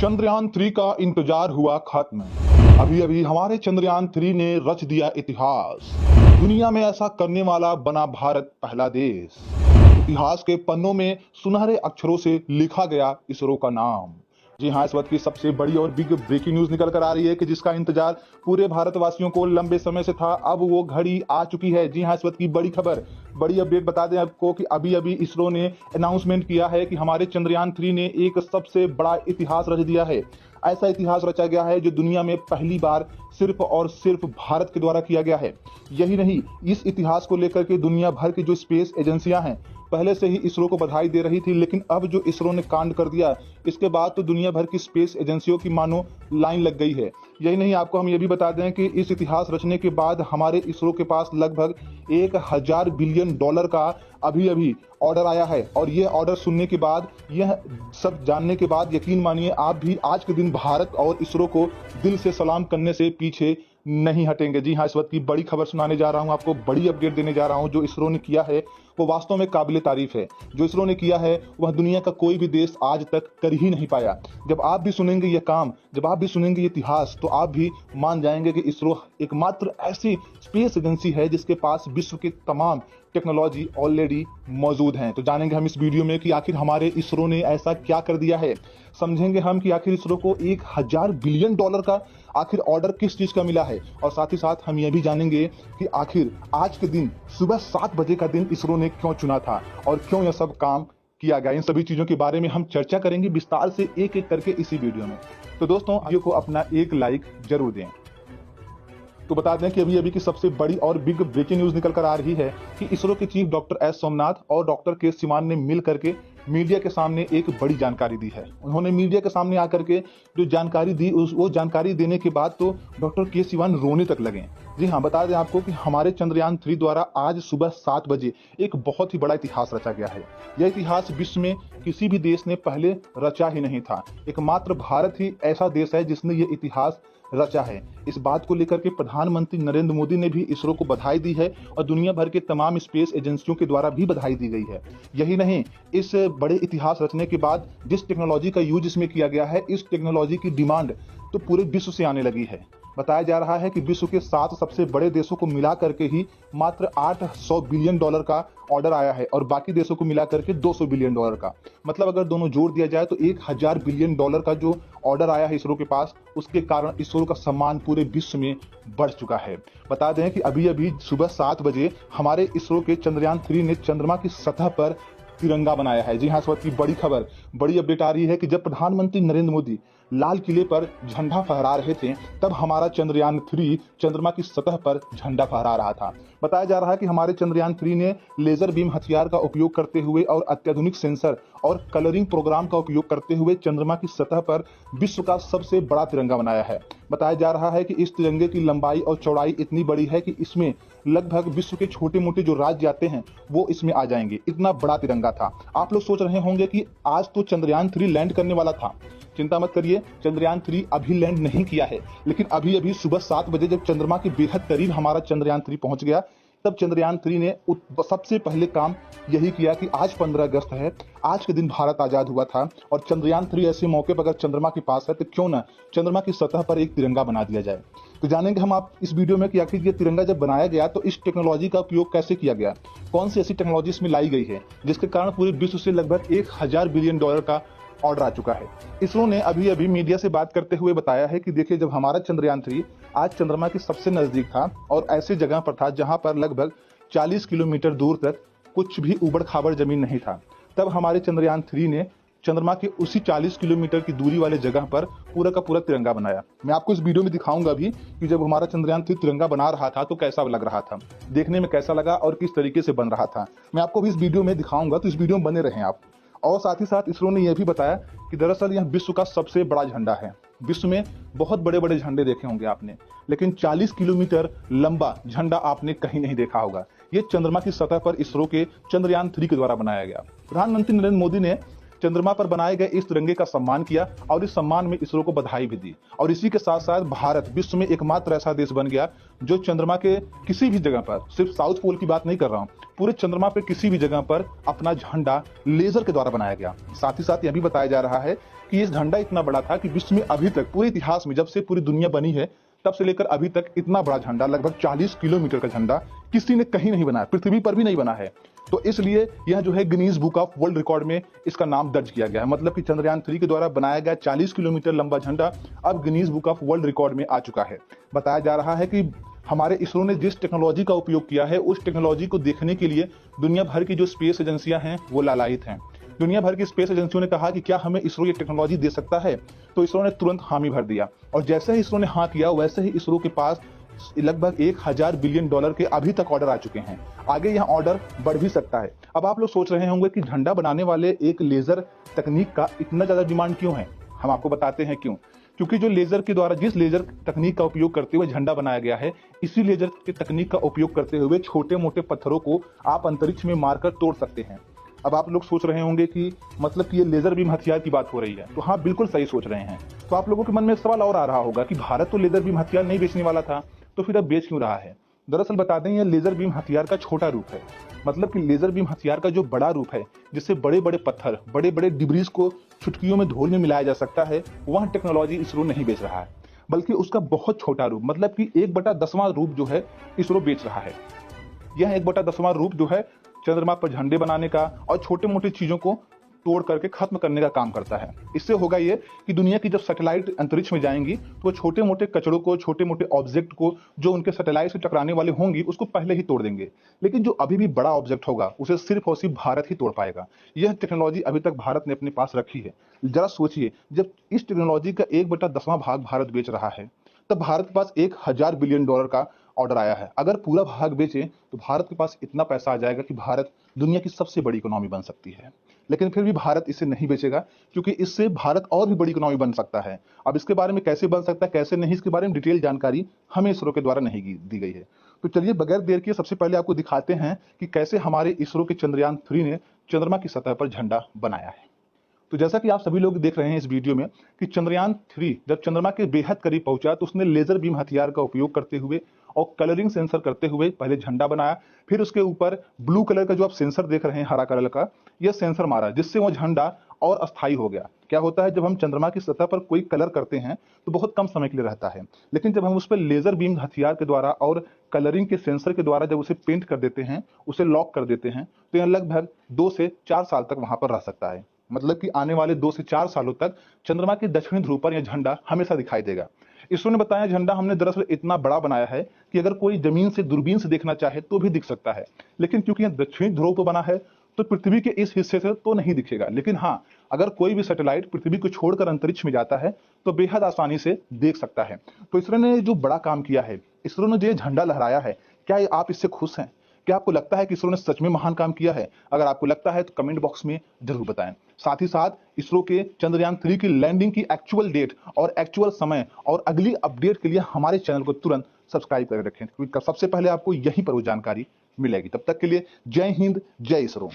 चंद्रयान 3 का इंतजार हुआ खत्म। अभी अभी हमारे चंद्रयान 3 ने रच दिया इतिहास। दुनिया में ऐसा करने वाला बना भारत पहला देश। इतिहास के पन्नों में सुनहरे अक्षरों से लिखा गया इसरो का नाम। जी हाँ, इस वक्त की सबसे बड़ी और बिग ब्रेकिंग न्यूज निकल कर आ रही है कि जिसका इंतजार पूरे भारतवासियों को लंबे समय से था, अब वो घड़ी आ चुकी है। जी हाँ, इस वक्त की बड़ी खबर, बड़ी अपडेट बता दें आपको कि अभी अभी इसरो ने अनाउंसमेंट किया है कि हमारे चंद्रयान 3 ने एक सबसे बड़ा इतिहास रच दिया है। ऐसा इतिहास रचा गया है जो दुनिया में पहली बार सिर्फ और सिर्फ भारत के द्वारा किया गया है। यही नहीं, इस इतिहास को लेकर के दुनिया भर की जो स्पेस एजेंसियां हैं पहले से ही इसरो को बधाई दे रही थी, लेकिन अब जो इसरो ने कांड कर दिया, इसके बाद तो दुनिया भर की स्पेस एजेंसियों की मानो लाइन लग गई है। यही नहीं, आपको हम ये भी बता दें कि इस इतिहास रचने के बाद हमारे इसरो के पास लगभग 1000 बिलियन डॉलर का अभी अभी ऑर्डर आया है। और यह ऑर्डर सुनने के बाद, यह सब जानने के बाद यकीन मानिए आप भी आज के दिन भारत और इसरो को दिल से सलाम करने से पीछे नहीं हटेंगे। जी हाँ, इस वक्त की बड़ी खबर सुनाने जा रहा हूं आपको, बड़ी अपडेट देने जा रहा हूं। जो इसरो ने किया है वो वास्तव में काबिले तारीफ है। जो इसरो ने किया है वह दुनिया का कोई भी देश आज तक कर ही नहीं पाया। जब आप भी सुनेंगे ये काम, जब आप भी सुनेंगे ये इतिहास, तो आप भी मान जाएंगे कि इसरो एकमात्र ऐसी स्पेस एजेंसी है जिसके पास विश्व के तमाम टेक्नोलॉजी ऑलरेडी मौजूद हैं। तो जानेंगे हम इस वीडियो में कि आखिर हमारे इसरो ने ऐसा क्या कर दिया है। समझेंगे हम कि आखिर इसरो को 1000 बिलियन डॉलर का आखिर ऑर्डर किस चीज का मिला है। और साथ ही साथ हम यह भी जानेंगे कि आखिर आज के दिन सुबह 7 बजे का दिन इसरो ने क्यों चुना था और क्यों यह सब काम किया गया। इन सभी चीजों के बारे में हम चर्चा करेंगे विस्तार से एक एक करके इसी वीडियो में। तो दोस्तों, वीडियो को अपना एक लाइक जरूर दें। तो बता दें कि अभी अभी की सबसे बड़ी और बिग ब्रेकिंग न्यूज निकल कर आ रही है कि इसरो के चीफ डॉक्टर एस सोमनाथ और डॉक्टर के सिवान ने मिल करके मीडिया के सामने एक बड़ी जानकारी दी है। उन्होंने मीडिया के सामने आकर के जो जानकारी दी, वो जानकारी देने के बाद तो डॉक्टर के सिवान रोने तक लगे। जी हाँ, बता दें आपको कि हमारे चंद्रयान 3 द्वारा आज सुबह 7 बजे एक बहुत ही बड़ा इतिहास रचा गया है। यह इतिहास विश्व में किसी भी देश ने पहले रचा ही नहीं था। एकमात्र भारत ही ऐसा देश है जिसने ये इतिहास रचा है। इस बात को लेकर के प्रधानमंत्री नरेंद्र मोदी ने भी इसरो को बधाई दी है और दुनिया भर के तमाम स्पेस एजेंसियों के द्वारा भी बधाई दी गई है। यही नहीं, इस बड़े इतिहास रचने के बाद जिस टेक्नोलॉजी का यूज इसमें किया गया है, इस टेक्नोलॉजी की डिमांड तो पूरे विश्व से आने लगी है। बताया जा रहा है कि विश्व के 7 सबसे बड़े देशों को मिला करके ही मात्र 800 बिलियन डॉलर का ऑर्डर आया है और बाकी देशों को मिला करके 200 बिलियन डॉलर का। मतलब अगर दोनों जोड़ दिया जाए तो 1000 बिलियन डॉलर का जो ऑर्डर आया है इसरो के पास, उसके कारण इसरो का सम्मान पूरे विश्व में बढ़ चुका है। बता दें कि अभी अभी सुबह 7 बजे हमारे इसरो के चंद्रयान 3 ने चंद्रमा की सतह पर तिरंगा बनाया है। जी हाँ, इस वक्त की बड़ी खबर, बड़ी अपडेट आ रही है कि जब प्रधानमंत्री नरेंद्र मोदी लाल किले पर झंडा फहरा रहे थे, तब हमारा चंद्रयान 3 चंद्रमा की सतह पर झंडा फहरा रहा था। बताया जा रहा है कि हमारे चंद्रयान 3 ने लेजर बीम हथियार का उपयोग करते हुए और अत्याधुनिक सेंसर और कलरिंग प्रोग्राम का उपयोग करते हुए चंद्रमा की सतह पर विश्व का सबसे बड़ा तिरंगा बनाया है। बताया जा रहा है कि इस तिरंगे की लंबाई और चौड़ाई इतनी बड़ी है कि इसमें लगभग विश्व के छोटे मोटे जो राज्य आते हैं वो इसमें आ जाएंगे। इतना बड़ा तिरंगा था। आप लोग सोच रहे होंगे कि आज तो चंद्रयान 3 लैंड करने वाला था। चिंता मत करिए, चंद्रयान 3 अभी लैंड नहीं किया है, लेकिन अभी अभी सुबह 7 बजे जब चंद्रमा के बेहद करीब हमारा चंद्रयान 3 पहुंच गया, तब चंद्रयान 3 ने सबसे पहले काम यही किया कि आज 15 अगस्त है, आज के दिन भारत आजाद हुआ था और चंद्रयान 3 ऐसे मौके पर अगर चंद्रमा के पास है तो क्यों ना चंद्रमा की सतह पर एक तिरंगा बना दिया जाए। तो जानेंगे हम आप इस वीडियो में कि आखिर ये तिरंगा जब बनाया गया तो इस टेक्नोलॉजी का उपयोग कैसे किया गया, कौन सी ऐसी टेक्नोलॉजी इसमें लाई गई है जिसके कारण पूरे विश्व से लगभग 1000 बिलियन डॉलर का ऑर्डर आ चुका है। इसरो ने अभी अभी मीडिया से बात करते हुए बताया है कि देखिए, जब हमारा चंद्रयान 3 आज चंद्रमा के सबसे नजदीक था और ऐसी जगह पर था जहां पर लगभग 40 किलोमीटर दूर तक कुछ भी उबड़ खाबड़ जमीन नहीं था, तब हमारे चंद्रयान 3 ने चंद्रमा के उसी 40 किलोमीटर की दूरी वाले जगह पर पूरा का पूरा तिरंगा बनाया। मैं आपको इस वीडियो में दिखाऊंगा भी कि जब हमारा चंद्रयान 3 तिरंगा बना रहा था तो कैसा लग रहा था, देखने में कैसा लगा और किस तरीके से बन रहा था। मैं आपको भी इस वीडियो में दिखाऊंगा, तो इस वीडियो में बने रहें आप। और साथ ही साथ इसरो ने यह भी बताया कि दरअसल यह विश्व का सबसे बड़ा झंडा है। विश्व में बहुत बड़े बड़े झंडे देखे होंगे आपने, लेकिन 40 किलोमीटर लंबा झंडा आपने कहीं नहीं देखा होगा। ये चंद्रमा की सतह पर इसरो के चंद्रयान 3 के द्वारा बनाया गया। प्रधानमंत्री नरेंद्र मोदी ने चंद्रमा पर बनाए गए इस तिरंगे का सम्मान किया और इस सम्मान में इसरो को बधाई भी दी। और इसी के साथ साथ भारत विश्व में एकमात्र ऐसा देश बन गया जो चंद्रमा के किसी भी जगह पर, सिर्फ साउथ पोल की बात नहीं कर रहा हूं, पूरे चंद्रमा पे किसी भी जगह पर अपना झंडा लेजर के द्वारा बनाया गया। साथ ही साथ यह भी बताया जा रहा है कि ये झंडा इतना बड़ा था कि विश्व में अभी तक पूरे इतिहास में, जब से पूरी दुनिया बनी है तब से लेकर अभी तक, इतना बड़ा झंडा, लगभग 40 किलोमीटर का झंडा किसी ने कहीं नहीं बनाया, पृथ्वी पर भी नहीं बना है। तो इसलिए यह जो है Guinness book of world record में इसका नाम दर्ज किया गया है। मतलब कि चंद्रयान 3 के द्वारा बनाया गया 40 किलोमीटर लंबा झंडा अब Guinness book of world record में आ चुका है। बताया जा रहा है कि हमारे इसरो ने जिस टेक्नोलॉजी का उपयोग किया है, उस टेक्नोलॉजी को देखने के लिए दुनिया भर की जो स्पेस एजेंसियां हैं वो लालायित हैं। दुनिया भर की स्पेस एजेंसियों ने कहा कि क्या हमें इसरो ये टेक्नोलॉजी दे सकता है, तो इसरो ने तुरंत हामी भर दिया। और जैसे ही इसरो ने हाँ किया, वैसे ही इसरो के पास लगभग 1000 बिलियन डॉलर के अभी तक ऑर्डर आ चुके हैं। आगे यह ऑर्डर बढ़ भी सकता है। अब आप लोग सोच रहे होंगे कि झंडा बनाने वाले एक लेजर तकनीक का इतना ज्यादा डिमांड क्यों है। हम आपको बताते हैं क्यों। क्योंकि जो लेजर के द्वारा, जिस लेजर तकनीक का उपयोग करते हुए झंडा बनाया गया है, इसी लेजर के तकनीक का उपयोग करते हुए छोटे मोटे पत्थरों को आप अंतरिक्ष में मारकर तोड़ सकते हैं। अब आप लोग सोच रहे होंगे कि मतलब कि ये लेजर बीम हथियार की बात हो रही है, तो हाँ, बिल्कुल सही सोच रहे हैं। तो आप लोगों के मन में एक सवाल और आ रहा होगा कि भारत तो लेजर बीम हथियार नहीं बेचने वाला था, तो फिर अब बेच क्यों रहा है। दरअसल बता दें, यह लेजर बीम हथियार का छोटा रूप है। मतलब कि लेजर बीम हथियार का जो बड़ा रूप है, जिससे बड़े बड़े पत्थर, बड़े बड़े डिब्रीज को चुटकियों में धूल में मिलाया जा सकता है, वह टेक्नोलॉजी इसरो नहीं बेच रहा है, बल्कि उसका बहुत छोटा रूप, मतलब कि 1/10वां रूप जो है इसरो बेच रहा है। यह 1/10वां रूप जो है चंद्रमा पर झंडे बनाने का और छोटे मोटे चीजों को तोड़ करके खत्म करने का काम करता है। इससे होगा ये कि दुनिया की जब सैटेलाइट अंतरिक्ष में जाएंगी तो वो छोटे मोटे कचड़ों को, छोटे मोटे ऑब्जेक्ट को जो उनके सैटेलाइट से टकराने वाले होंगी, उसको पहले ही तोड़ देंगे। लेकिन जो अभी भी बड़ा ऑब्जेक्ट होगा, उसे सिर्फ और सिर्फ भारत ही तोड़ पाएगा। यह टेक्नोलॉजी अभी तक भारत ने अपने पास रखी है। जरा सोचिए, जब इस टेक्नोलॉजी का 1/10वां भाग भारत बेच रहा है, तब भारत के पास 1000 बिलियन डॉलर का ऑर्डर आया है। अगर पूरा भाग बेचे तो भारत के पास इतना पैसा आ जाएगा कि भारत दुनिया की सबसे बड़ी इकोनॉमी बन सकती है। लेकिन फिर भी भारत इसे नहीं बेचेगा, क्योंकि इससे भारत और भी बड़ी इकोनॉमी बन सकता है। अब इसके बारे में कैसे बन सकता है, कैसे नहीं, इसके बारे में डिटेल जानकारी हमें इसरो के द्वारा नहीं दी गई है। तो चलिए बगैर देर किए सबसे पहले आपको दिखाते हैं कि कैसे हमारे इसरो के चंद्रयान 3 ने चंद्रमा की सतह पर झंडा बनाया है। तो जैसा कि आप सभी लोग देख रहे हैं इस वीडियो में कि चंद्रयान 3 जब चंद्रमा के बेहद करीब पहुंचा, तो उसने लेजर बीम हथियार का उपयोग करते हुए और कलरिंग सेंसर करते हुए पहले झंडा बनाया। फिर उसके ऊपर ब्लू कलर का जो आप सेंसर देख रहे हैं, हरा कलर का, यह सेंसर मारा, जिससे वो झंडा और अस्थायी हो गया। क्या होता है, जब हम चंद्रमा की सतह पर कोई कलर करते हैं तो बहुत कम समय के लिए रहता है, लेकिन जब हम उस पर लेजर बीम हथियार के द्वारा और कलरिंग के सेंसर के द्वारा जब उसे पेंट कर देते हैं, उसे लॉक कर देते हैं, तो यह लगभग 2 से 4 साल तक वहां पर रह सकता है। मतलब कि आने वाले 2 से 4 सालों तक चंद्रमा के दक्षिणी ध्रुव पर यह झंडा हमेशा दिखाई देगा। इसरो ने बताया झंडा हमने दरअसल इतना बड़ा बनाया है कि अगर कोई जमीन से दूरबीन से देखना चाहे तो भी दिख सकता है, लेकिन क्योंकि यह दक्षिणी ध्रुव पर बना है तो पृथ्वी के इस हिस्से से तो नहीं दिखेगा। लेकिन हाँ, अगर कोई भी सैटेलाइट पृथ्वी को छोड़कर अंतरिक्ष में जाता है तो बेहद आसानी से देख सकता है। तो इसरो ने जो बड़ा काम किया है, इसरो ने जो झंडा लहराया है, क्या आप इससे खुश हैं? क्या आपको लगता है कि इसरो ने सच में महान काम किया है? अगर आपको लगता है तो कमेंट बॉक्स में जरूर बताएं। साथ ही साथ इसरो के चंद्रयान 3 की लैंडिंग की एक्चुअल डेट और एक्चुअल समय और अगली अपडेट के लिए हमारे चैनल को तुरंत सब्सक्राइब करके रखें, क्योंकि सबसे पहले आपको यहीं पर वो जानकारी मिलेगी। तब तक के लिए जय हिंद, जय इसरो।